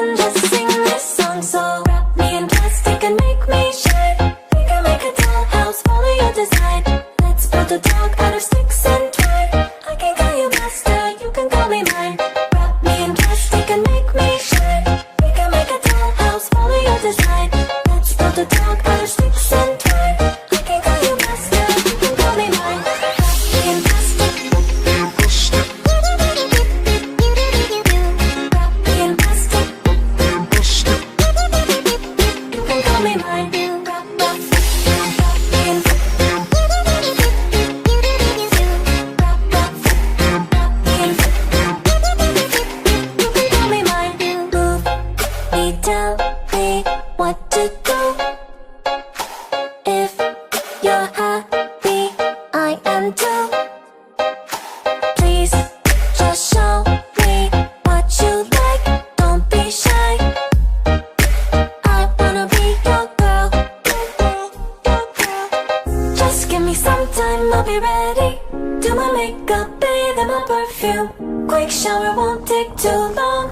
done, just sing this song. So wrap me in plastic and make me shine. We can make a dollhouse, follow your design. Let's build a dog out of sticks and twine. I can call you master, you can call me mine. Wrap me in plastic and make me shine. We can make a dollhouse, follow your design. Let's build a dog out of sticks and twine. I can call you master, you can call me mine. Wrap me in plastic. Wrap me in plastic. You can call me mine. Wrap me in. Tell me what to do. If you're happy, I am too. Please just show me what you like. Don't be shy. I wanna be your girl. Just give me some time, I'll be ready. Do my makeup, bathe in my perfume. Quick shower won't take too long.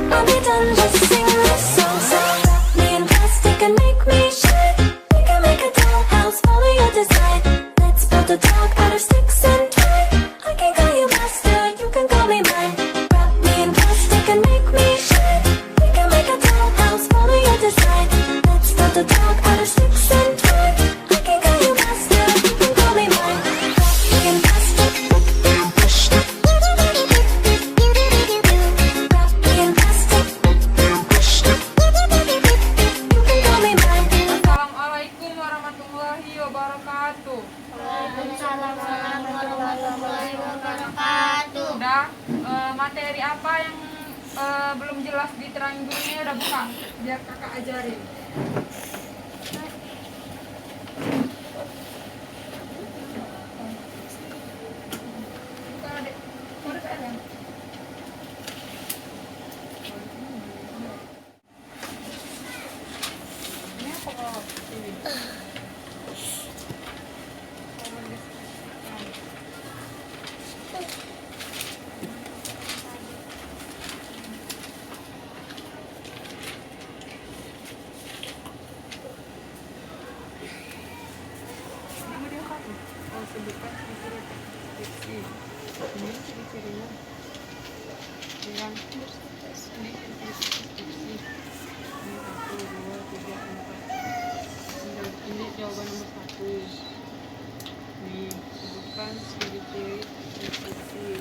I'll be done, just sing this song. So wrap me in plastic and make me shine. We can make a dollhouse, follow your design. Let's build a dog out of sticks and twine. I can call you master, you can call me mine. Wrap me in plastic and make me shine. We can make a dollhouse, follow your design. Let's build a dog out of sticks and twine. I can call you master, you can call me mine. Wrap me in plastic. Assalamualaikum warahmatullahi wabarakatuh. Waalaikumsalam warahmatullahi wabarakatuh. Udah, materi apa yang belum jelas diterangin gurunya udah buka, biar kakak ajarin. Buka adek, udah kalian. Ini apa kok? Ini. Sebutkan ciri-ciri deskripsi. Ini ciri-cirinya. Yang ini ciri-ciri deskripsi. Ini 1, 2, 3, 4. Ini jawaban nomor 1. Nih, sebutkan ciri-ciri deskripsi.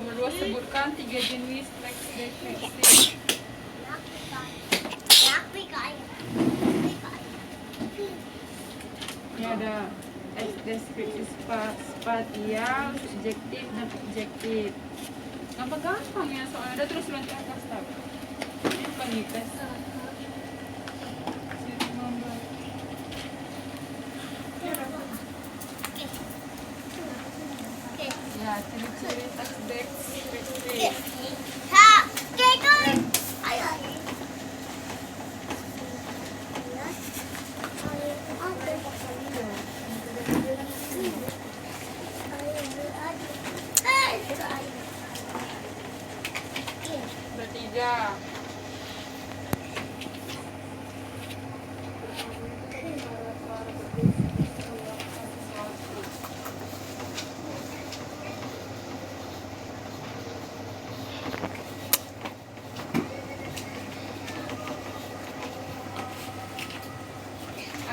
Nomor 2, sebutkan 3 jenis teks deskripsi. Ini ada teks deskripsi spasial, subjektif, dan objektif. Gampang-gampang ya, soalnya ada terus nanti atas tab. Ini bukan nih tes. Ya, ciri-ciri teks deskripsi. Bertiga.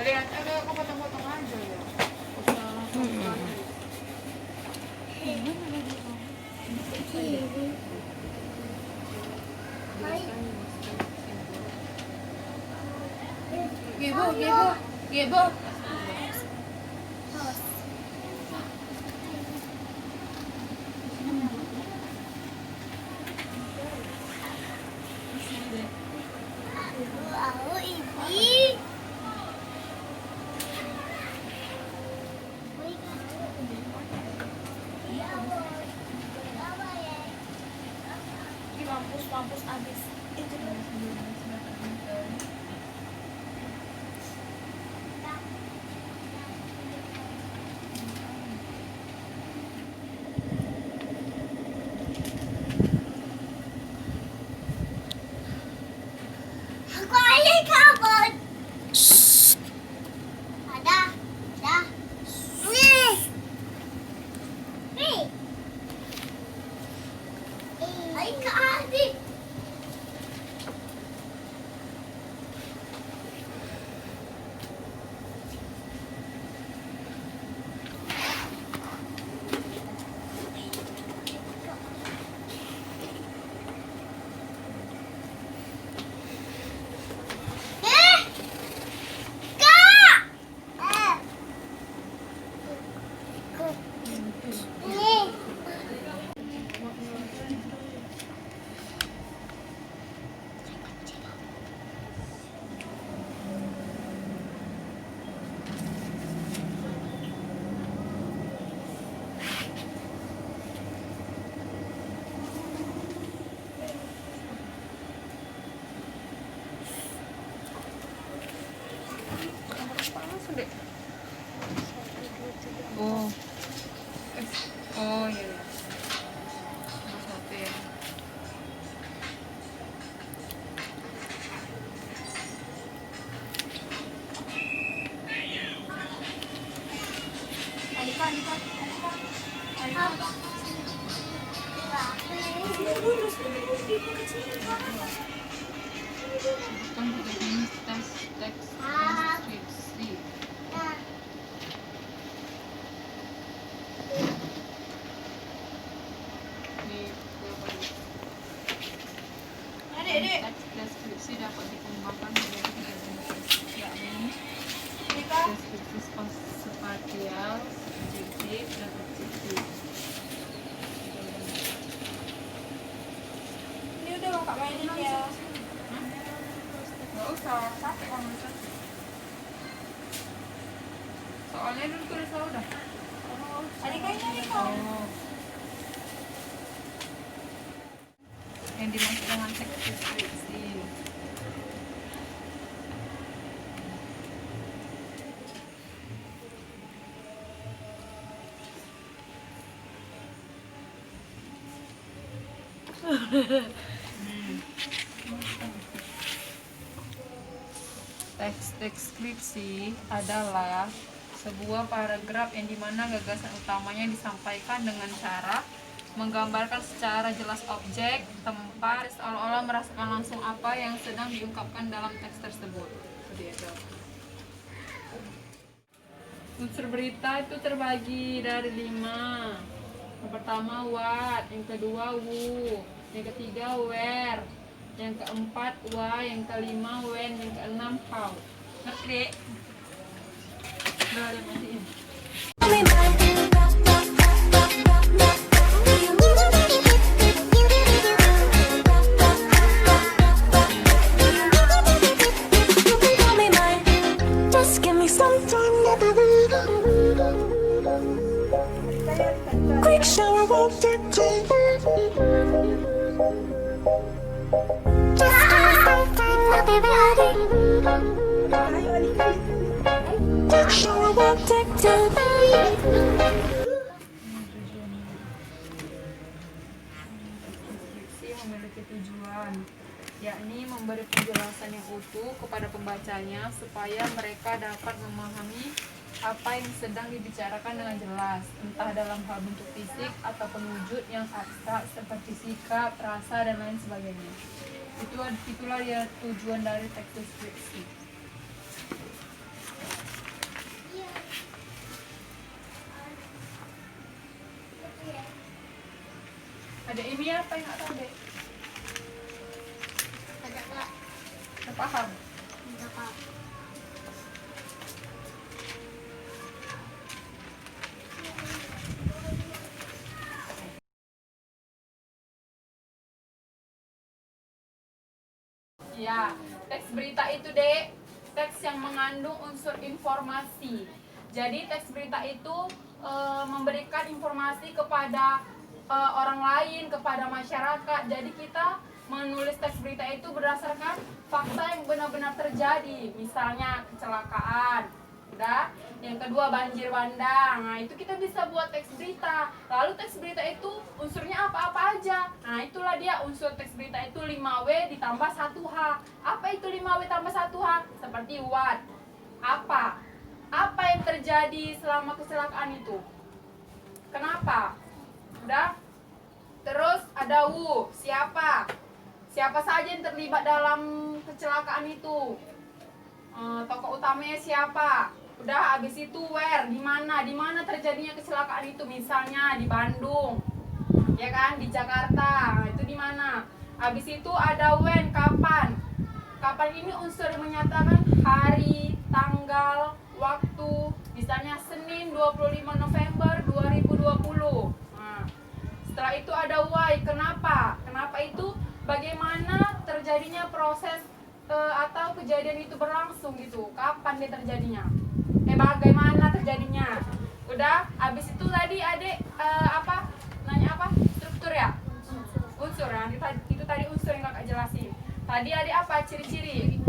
Ada aku potong-potong aja ya. Usah langsung balik. Gebo. Mampus abis itu. Ay, kaadik. Langsung deh. Oh. Oh iya. Iya. Mas satu ya. Bukan juga ini tes deskripsi. Teks deskripsi dapat dikembangkan menjadi tiga jenis, yakni deskripsi spasial, subjektif, dan objektif. Ini udah kakak mainin ya. Nggak usah, capek kalau nulis. Soalnya dulu tulis udah. Adik kayaknya nih kak. Oh. Yang dimaksud dengan teks deskripsi. Teks deskripsi adalah sebuah paragraf yang dimana gagasan utamanya disampaikan dengan cara menggambarkan secara jelas objek, tempat, seolah-olah merasakan langsung apa yang sedang diungkapkan dalam teks tersebut. Unsur berita itu terbagi dari 5. Yang pertama what, yang kedua who, yang ketiga where, yang keempat why, yang kelima when, yang keenam how. Ngerti? Udah ada matiin. Only mine. Only mine. Just give me some time. Quick shower won't take too long. Just give me some time, I'll be ready. Quick shower won't take too long. Deskripsi memiliki tujuan, yakni memberi penjelasan yang utuh kepada pembacanya supaya mereka dapat memahami apa yang sedang dibicarakan dengan jelas, entah dalam hal bentuk fisik atau penwujud yang abstrak seperti sikap, rasa, dan lain sebagainya. Itulah ya tujuan dari teks deskripsi. Ada ini apa yang nggak tahu deh? Ada kak. Nggak paham? Ada kak. Ya, teks berita itu dek, teks yang mengandung unsur informasi. Jadi teks berita itu memberikan informasi kepada orang lain, kepada masyarakat. Jadi kita menulis teks berita itu berdasarkan fakta yang benar-benar terjadi. Misalnya kecelakaan, udah. Yang kedua banjir bandang. Nah, itu kita bisa buat teks berita. Lalu teks berita itu unsurnya apa-apa aja. Nah, itulah dia unsur teks berita itu 5W ditambah 1H. Apa itu 5W tambah 1H? Seperti what? Apa? Apa yang terjadi selama kecelakaan itu? Kenapa? Udah? Terus ada Wu, siapa? Siapa saja yang terlibat dalam kecelakaan itu? Tokoh utamanya siapa? Udah, habis itu where, di mana terjadinya kecelakaan itu? Misalnya di Bandung, ya kan, di Jakarta, itu di mana? Habis itu ada when, kapan? Kapan ini unsur yang menyatakan hari, tanggal, waktu, misalnya Senin 25 November 2020. Nah, setelah itu ada why, kenapa? Kenapa itu? Bagaimana terjadinya proses atau kejadian itu berlangsung gitu? Kapan dia terjadinya? Bagaimana terjadinya? Udah, habis itu tadi adik apa? Nanya apa? Struktur ya? Unsur ya, itu tadi unsur yang kakak jelasin. Tadi adik apa? Ciri-ciri.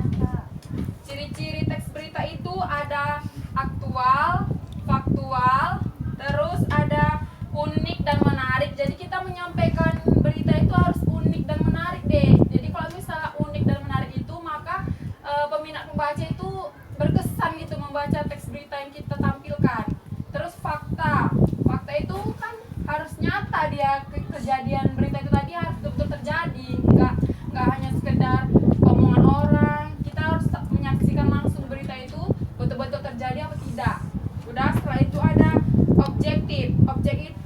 Ciri-ciri teks berita itu ada aktual, faktual, terus ada unik dan menarik. Jadi kita menyampaikan berita itu harus unik dan menarik deh. Jadi kalau misalnya unik dan menarik itu, maka peminat membaca itu berkesan gitu membaca teks berita yang kita tampilkan. Terus fakta. Fakta itu kan harus nyata, dia kejadian berita itu tadi harus betul-betul terjadi. Nggak hanya sekedar omongan orang. Kita harus menyaksikan langsung berita itu betul-betul terjadi apa tidak. Udah, setelah itu ada objektif.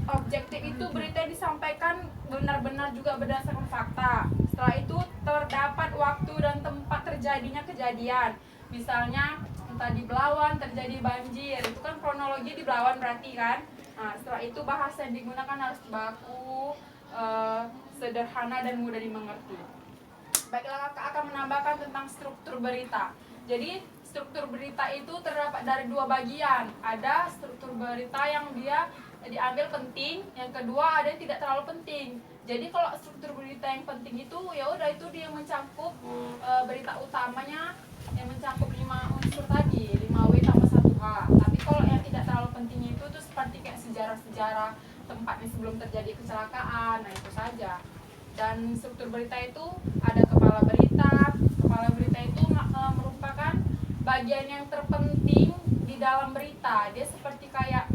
Objektif itu berita yang disampaikan benar-benar juga berdasarkan fakta. Setelah itu terdapat waktu dan tempat terjadinya kejadian. Misalnya entah di Belawan terjadi banjir, itu kan kronologi di Belawan berarti kan. Nah, setelah itu bahasa yang digunakan harus baku, sederhana dan mudah dimengerti. Baiklah, kakak akan menambahkan tentang struktur berita. Jadi struktur berita itu terdapat dari dua bagian. Ada struktur berita yang dia diambil penting, yang kedua ada yang tidak terlalu penting. Jadi kalau struktur berita yang penting itu ya udah, itu dia mencakup berita utamanya yang mencakup 5 unsur tadi, 5W tambah 1H. Tapi kalau yang tidak terlalu penting itu tuh seperti kayak sejarah-sejarah tempatnya sebelum terjadi kecelakaan, nah itu saja. Dan struktur berita itu ada kepala berita. Kepala berita itu merupakan bagian yang terpenting di dalam berita. Dia seperti kayak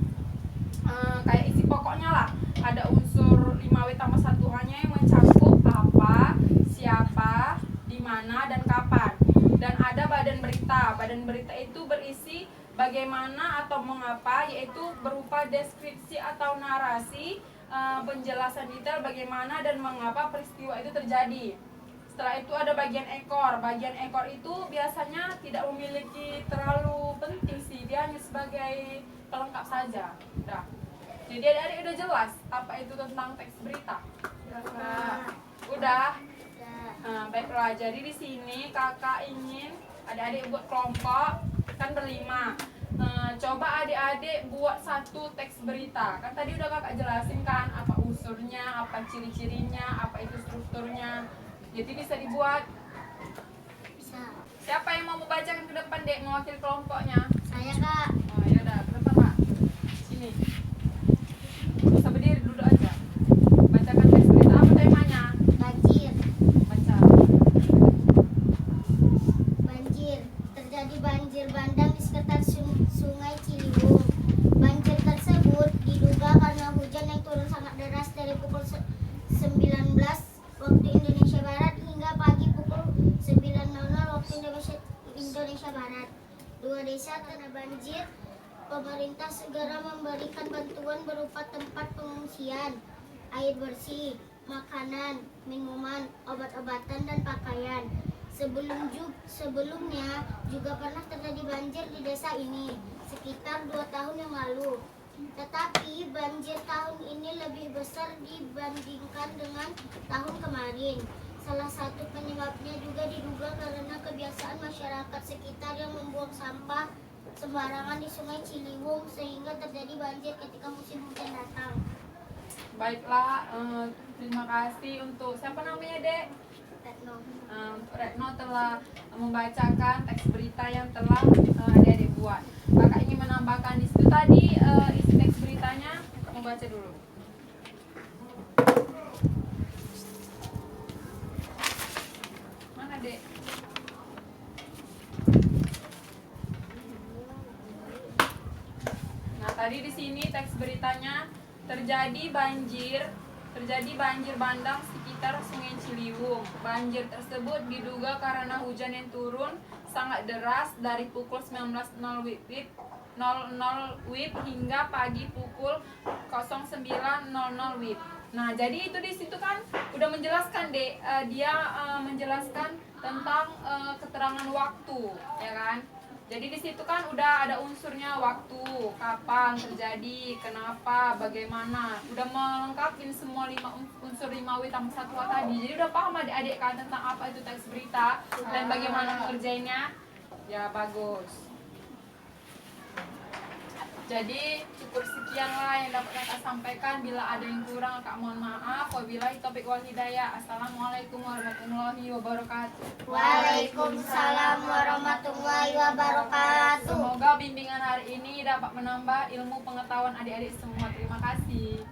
isi pokoknya lah. Ada unsur 5W tambah 1H-nya yang mencakup apa, siapa, di mana, dan kapan. Dan ada badan berita. Badan berita itu berisi bagaimana atau mengapa, yaitu berupa deskripsi atau narasi, penjelasan detail bagaimana dan mengapa peristiwa itu terjadi. Setelah itu ada bagian ekor. Bagian ekor itu biasanya tidak memiliki terlalu penting sih, dia hanya sebagai pelengkap saja. Udah. Jadi adik-adik udah jelas apa itu tentang teks berita? Udah. Baiklah, jadi di sini kakak ingin adik-adik buat kelompok, kan berlima. Coba adik-adik buat satu teks berita. Kan tadi udah kakak jelasin kan apa unsurnya, apa ciri-cirinya, apa itu strukturnya. Jadi bisa dibuat. Bisa. Siapa yang mau membacakan ke depan, Dek, mewakili kelompoknya? Saya, Kak. Oh, ya udah, ke depan, Pak. Sini. Bisa berdiri dulu aja. Bacakan teks berita. Apa temanya? Banjir. Baca. Banjir. Terjadi banjir bandang di sekitar Sungai Ciliwung. Banjir tersebut diduga karena hujan yang turun sangat deras dari pukul 19 waktu Indonesia Barat hingga pagi pukul 9.00 waktu Indonesia Barat. Dua desa terkena banjir. Pemerintah segera memberikan bantuan berupa tempat pengungsian, air bersih, makanan, minuman, obat-obatan, dan pakaian. Sebelumnya juga pernah terjadi banjir di desa ini sekitar 2 tahun yang lalu. Tetapi banjir tahun ini lebih besar dibandingkan dengan tahun kemarin. Salah satu penyebabnya juga diduga karena kebiasaan masyarakat sekitar yang membuang sampah sembarangan di Sungai Ciliwung sehingga terjadi banjir ketika musim hujan datang. Baiklah, terima kasih untuk siapa namanya, Dek? Retno. Retno telah membacakan teks berita yang telah adik-adik buat. Kakak ingin menambahkan di situ tadi isi teks beritanya, mau baca dulu. Mana, Dek? Nah, tadi di sini teks beritanya terjadi banjir terjadi banjir bandang sekitar Sungai Ciliwung. Banjir tersebut diduga karena hujan yang turun sangat deras dari pukul 19.00 WIB hingga pagi pukul 09.00 WIB. Nah, jadi itu di situ kan udah menjelaskan Dek, dia menjelaskan tentang keterangan waktu, ya kan? Jadi di situ kan udah ada unsurnya waktu, kapan terjadi, kenapa, bagaimana. Udah melengkapin semua unsur 5W tambah 1A tadi. Jadi udah paham adik-adik kan tentang apa itu teks berita dan bagaimana mengerjainnya? Ya bagus. Jadi cukup sekianlah yang dapat kakak sampaikan. Bila ada yang kurang kakak mohon maaf. Wabillahi taufiq wal hidayah. Assalamualaikum warahmatullahi wabarakatuh. Waalaikumsalam warahmatullahi wabarakatuh. Semoga bimbingan hari ini dapat menambah ilmu pengetahuan adik-adik semua. Terima kasih.